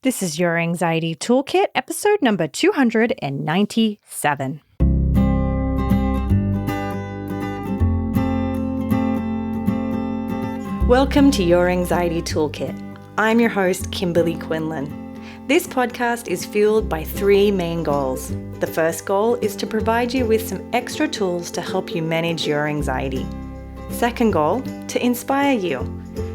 This is your Anxiety Toolkit, episode number 297. Welcome to your Anxiety Toolkit. I'm your host, Kimberly Quinlan. This podcast is fueled by three main goals. The first goal is to provide you with some extra tools to help you manage your anxiety. Second goal, to inspire you.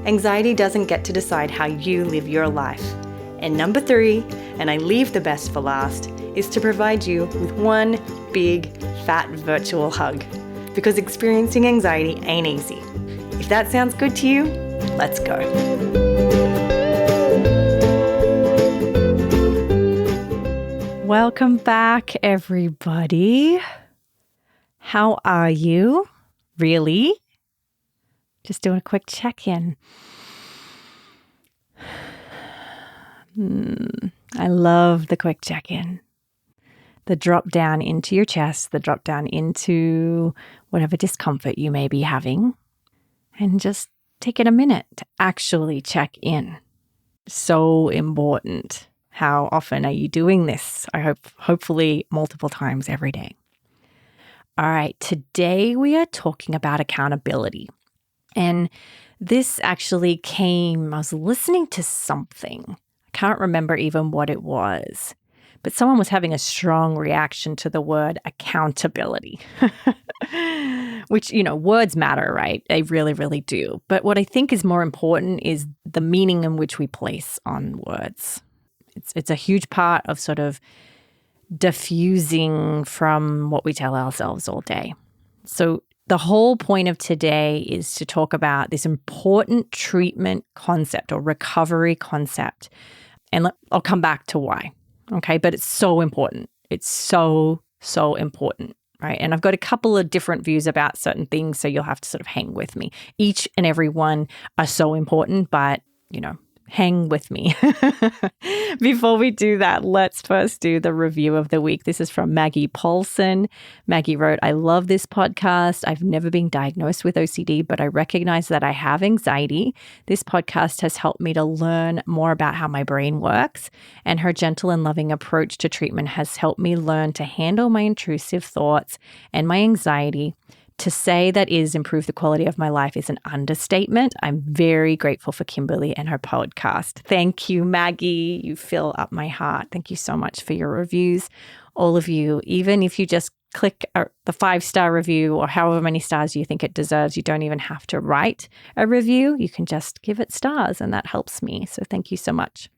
Anxiety doesn't get to decide how you live your life. And number three, and I leave the best for last, is to provide you with one big, fat virtual hug. Because experiencing anxiety ain't easy. If that sounds good to you, let's go. Welcome back, everybody. How are you? Really? Just doing a quick check-in. I love the quick check-in. The drop down into your chest, the drop down into whatever discomfort you may be having, and just taking a minute to actually check in. So important. How often are you doing this? I hope, hopefully multiple times every day. All right, today we are talking about accountability. And this actually came, I was listening to something. I can't remember even what it was, but someone was having a strong reaction to the word accountability, which, words matter, right? They really, really do. But what I think is more important is the meaning in which we place on words. It's a huge part of sort of diffusing from what we tell ourselves all day. So the whole point of today is to talk about this important treatment concept or recovery concept. And I'll come back to why, okay? But it's so important. It's so, so important, right? And I've got a couple of different views about certain things, so you'll have to sort of hang with me. Each and every one are so important, but, hang with me. Before we do that, let's first do the review of the week. This is from Maggie Paulson. Maggie wrote, I love this podcast. I've never been diagnosed with OCD, but I recognize that I have anxiety. This podcast has helped me to learn more about how my brain works, and her gentle and loving approach to treatment has helped me learn to handle my intrusive thoughts and my anxiety. To say that is improve the quality of my life is an understatement. I'm very grateful for Kimberly and her podcast. Thank you, Maggie. You fill up my heart. Thank you so much for your reviews. All of you, even if you just click the 5-star review or however many stars you think it deserves, you don't even have to write a review. You can just give it stars, and that helps me. So thank you so much.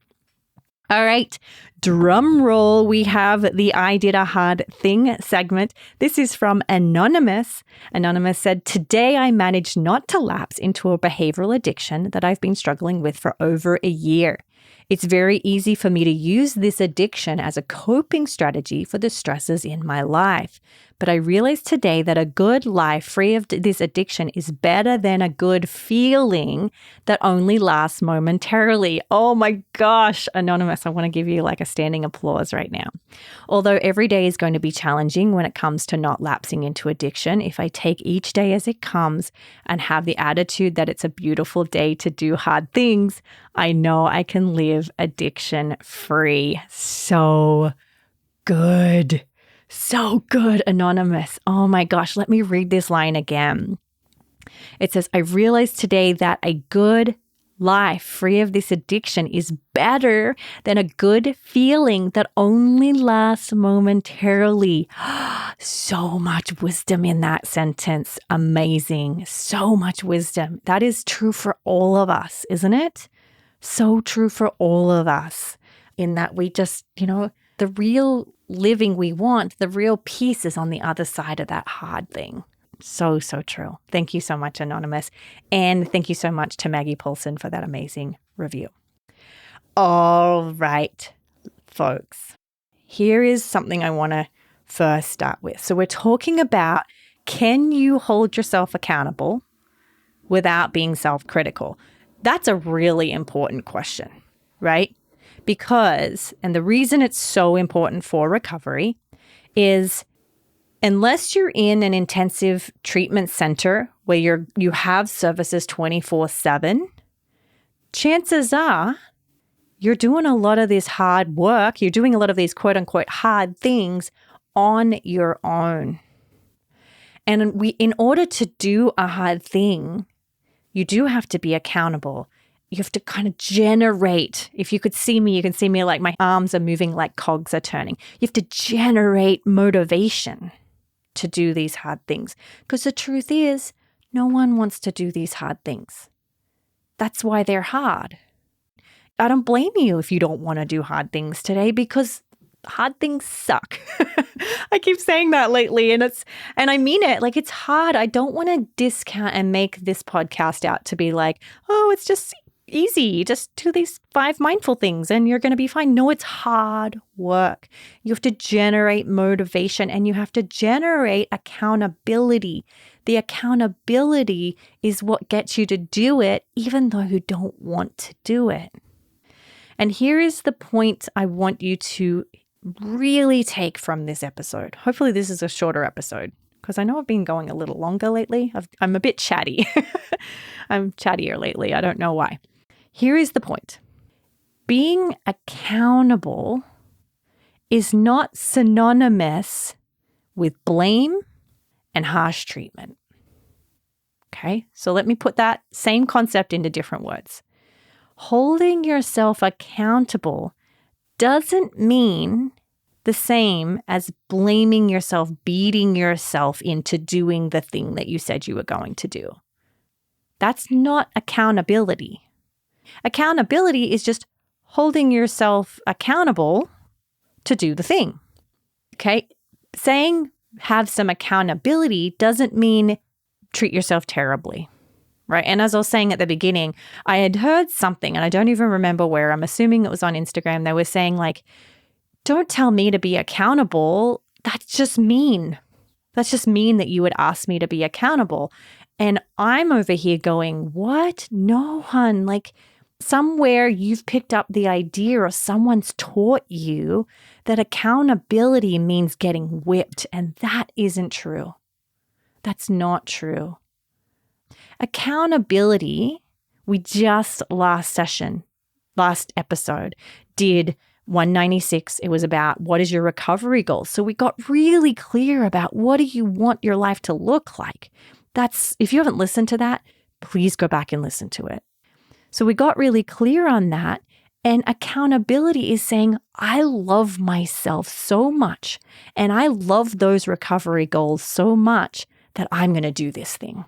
All right, drum roll. We have the I Did a Hard Thing segment. This is from Anonymous. Anonymous said, today I managed not to lapse into a behavioral addiction that I've been struggling with for over a year. It's very easy for me to use this addiction as a coping strategy for the stresses in my life. But I realized today that a good life free of this addiction is better than a good feeling that only lasts momentarily. Oh my gosh, Anonymous, I want to give you like a standing applause right now. Although every day is going to be challenging when it comes to not lapsing into addiction, if I take each day as it comes and have the attitude that it's a beautiful day to do hard things, I know I can live addiction free. So good. So good, Anonymous. Oh my gosh, let me read this line again. It says, I realized today that a good life free of this addiction is better than a good feeling that only lasts momentarily. So much wisdom in that sentence. Amazing. So much wisdom. That is true for all of us, isn't it? So true for all of us, in that we just, the real living we want, the real peace is on the other side of that hard thing. So, so true. Thank you so much, Anonymous. And thank you so much to Maggie Paulson for that amazing review. All right, folks. Here is something I want to first start with. So we're talking about, can you hold yourself accountable without being self-critical? That's a really important question, right? Because, and the reason it's so important for recovery is unless you're in an intensive treatment center where you have services 24/7, chances are you're doing a lot of this hard work. You're doing a lot of these quote unquote hard things on your own. And in order to do a hard thing, you do have to be accountable. You have to kind of generate. If you could see me, you can see me like my arms are moving like cogs are turning. You have to generate motivation to do these hard things. Because the truth is, no one wants to do these hard things. That's why they're hard. I don't blame you if you don't want to do hard things today, because hard things suck. I keep saying that lately, and I mean it. Like, it's hard. I don't want to discount and make this podcast out to be like, oh, it's just easy. Just do these 5 mindful things and you're going to be fine. No, it's hard work. You have to generate motivation and you have to generate accountability. The accountability is what gets you to do it, even though you don't want to do it. And here is the point I want you to really take from this episode. Hopefully this is a shorter episode, because I know I've been going a little longer lately. I'm a bit chatty. I'm chattier lately. I don't know why. Here is the point. Being accountable is not synonymous with blame and harsh treatment. Okay, so let me put that same concept into different words. Holding yourself accountable doesn't mean the same as blaming yourself, beating yourself into doing the thing that you said you were going to do. That's not accountability. Accountability is just holding yourself accountable to do the thing. Okay? Saying have some accountability doesn't mean treat yourself terribly. Right. And as I was saying at the beginning, I had heard something, and I don't even remember where. I'm assuming it was on Instagram. They were saying, like, don't tell me to be accountable. That's just mean. That's just mean that you would ask me to be accountable. And I'm over here going, what? No, hun. Like, somewhere you've picked up the idea or someone's taught you that accountability means getting whipped. And that isn't true. That's not true. Accountability, we just last episode, did 196. It was about what is your recovery goal? So we got really clear about what do you want your life to look like? If you haven't listened to that, please go back and listen to it. So we got really clear on that. And accountability is saying, I love myself so much and I love those recovery goals so much that I'm going to do this thing.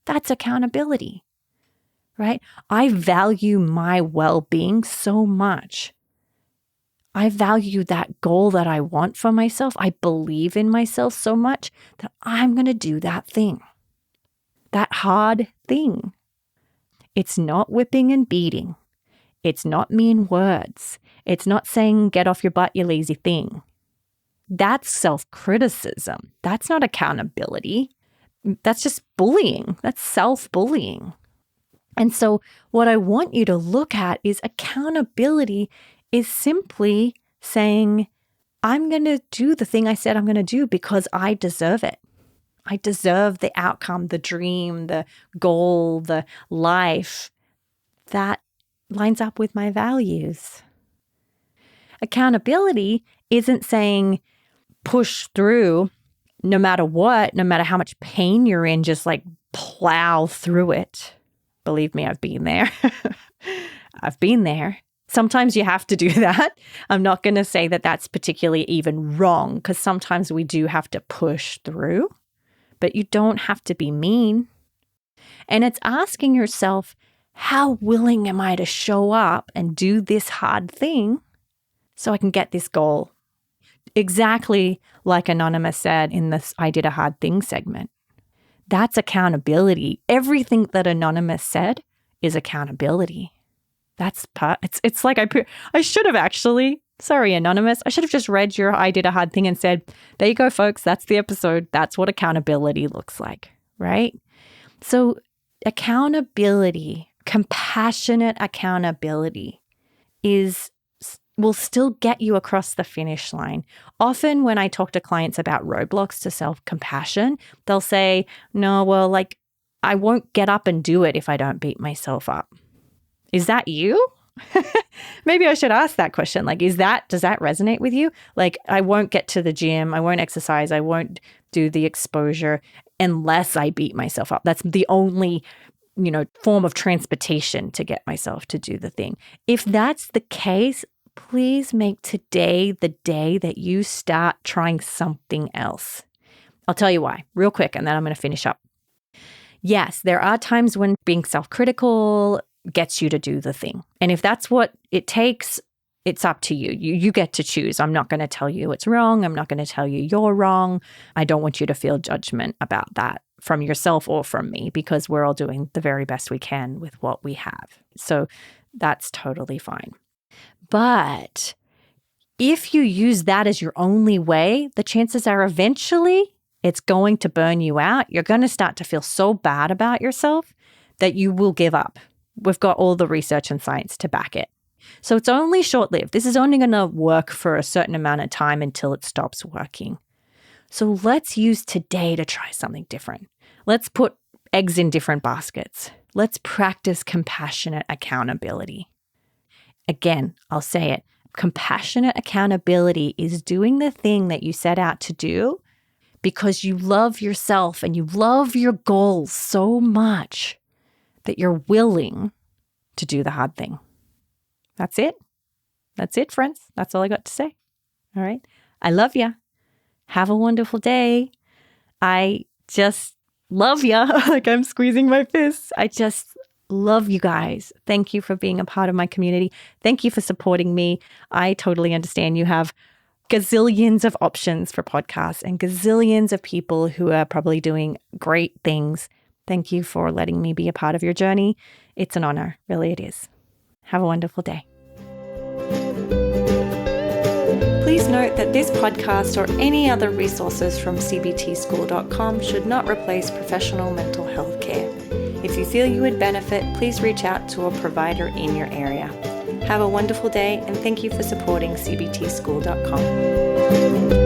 That's accountability, right? I value my well-being so much. I value that goal that I want for myself. I believe in myself so much that I'm going to do that thing, that hard thing. It's not whipping and beating. It's not mean words. It's not saying, get off your butt, you lazy thing. That's self-criticism. That's not accountability. That's just bullying. That's self-bullying. And so what I want you to look at is accountability is simply saying, I'm going to do the thing I said I'm going to do because I deserve it. I deserve the outcome, the dream, the goal, the life that lines up with my values. Accountability isn't saying push through no matter what, no matter how much pain you're in, just like plow through it. Believe me, I've been there. I've been there. Sometimes you have to do that. I'm not going to say that that's particularly even wrong, because sometimes we do have to push through, but you don't have to be mean. And it's asking yourself, how willing am I to show up and do this hard thing so I can get this goal? Exactly like Anonymous said in this I Did a Hard Thing segment. That's accountability. Everything that Anonymous said is accountability. It's like I should have actually, sorry Anonymous, I should have just read your I Did a Hard Thing and said, there you go folks, that's the episode. That's what accountability looks like, right? So accountability, compassionate accountability will still get you across the finish line. Often when I talk to clients about roadblocks to self-compassion, they'll say, no, well, like, I won't get up and do it if I don't beat myself up. Is that you? Maybe I should ask that question. Like, does that resonate with you? Like, I won't get to the gym. I won't exercise. I won't do the exposure unless I beat myself up. That's the only, form of transportation to get myself to do the thing. If that's the case, please make today the day that you start trying something else. I'll tell you why real quick, and then I'm going to finish up. Yes, there are times when being self-critical gets you to do the thing. And if that's what it takes, it's up to you. You get to choose. I'm not going to tell you it's wrong. I'm not going to tell you you're wrong. I don't want you to feel judgment about that from yourself or from me, because we're all doing the very best we can with what we have. So that's totally fine. But if you use that as your only way, the chances are eventually it's going to burn you out. You're going to start to feel so bad about yourself that you will give up. We've got all the research and science to back it. So it's only short-lived. This is only going to work for a certain amount of time until it stops working. So let's use today to try something different. Let's put eggs in different baskets. Let's practice compassionate accountability. Again, I'll say it. Compassionate accountability is doing the thing that you set out to do because you love yourself and you love your goals so much that you're willing to do the hard thing. That's it. That's it, friends. That's all I got to say. All right. I love ya. Have a wonderful day. I just love ya. Like I'm squeezing my fists. I just love you guys. Thank you for being a part of my community. Thank you for supporting me. I totally understand you have gazillions of options for podcasts and gazillions of people who are probably doing great things. Thank you for letting me be a part of your journey. It's an honor. Really, it is. Have a wonderful day. Please note that this podcast or any other resources from cbtschool.com should not replace professional mental health care. If you feel you would benefit, please reach out to a provider in your area. Have a wonderful day, and thank you for supporting cbtschool.com.